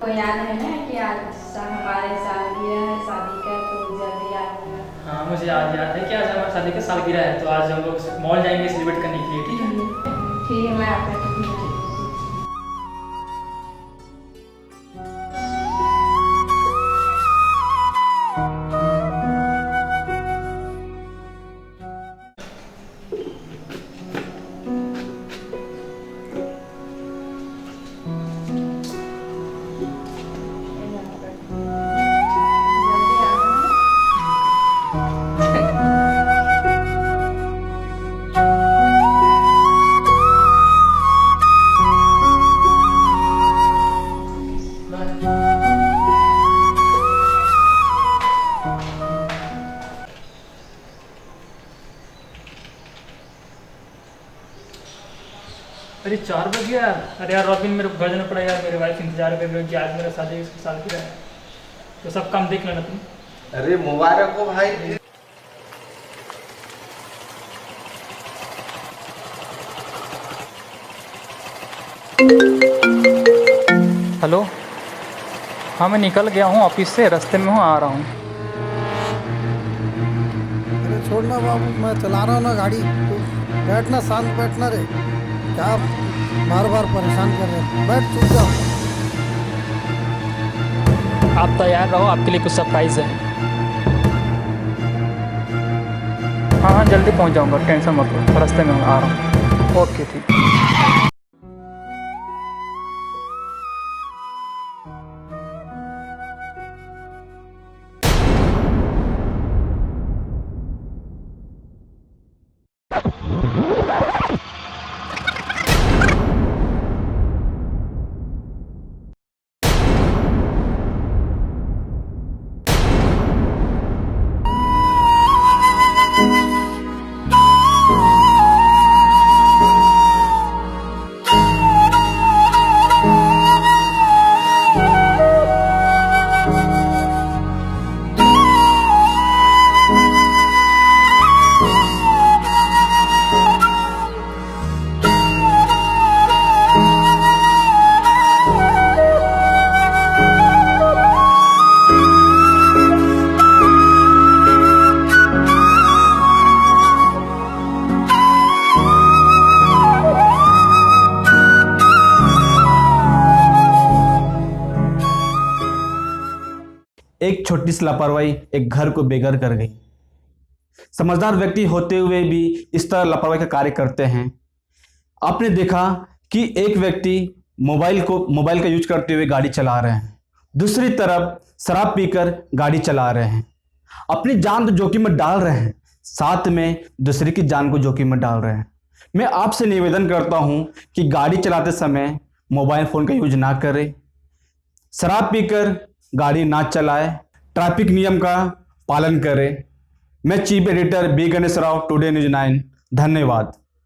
को याद है ना कि आज हमारे सालगिरह है शादी का, तो जल्दी याद होगा। हाँ मुझे याद है कि आज हमारे शादी का सालगिरह है, तो आज हम लोग मॉल जाएंगे सेलिब्रेट करने के लिए। ठीक है ठीक है, मैं आपका टिफिन अरे 4 बज गया यार। अरे यार रॉबिन, मेरे को घर जाना पड़ा यार, मेरी वाइफ इंतजार कर रही है कि आज मेरा शादी सालगिरह है, तो सब काम देख लेना तुम। अरे मुबारक हो भाई। हेलो, हाँ मैं निकल गया हूँ ऑफिस से, रास्ते में हूँ, आ रहा हूँ। अरे छोड़ना बाबू, मैं चला रहा हूँ ना गाड़ी, तू बैठना, शांत बैठना रे। क्या बार बार परेशान कर रहे, बैठ चुप जाओ। आप तैयार रहो, आपके लिए कुछ सरप्राइज़ है। हाँ हाँ जल्दी पहुँच जाऊँगा, टेंशन मत लो, रास्ते में आ रहा हूँ। ओके ठीक। एक छोटी सी लापरवाही एक घर को बेघर कर गई। समझदार व्यक्ति होते हुए भी इस तरह लापरवाही का कार्य करते हैं। आपने देखा कि एक व्यक्ति मोबाइल का यूज करते हुए गाड़ी चला रहे हैं, दूसरी तरफ शराब पीकर गाड़ी चला रहे हैं, अपनी जान तो जोखिम में डाल रहे हैं, साथ में दूसरे की जान को जोखिम में डाल रहे हैं। मैं आपसे निवेदन करता हूं कि गाड़ी चलाते समय मोबाइल फोन का यूज ना करें, शराब पीकर गाड़ी ना चलाए, ट्रैफिक नियम का पालन करें। मैं chief editor B Ganesh Rao, today news 9। धन्यवाद।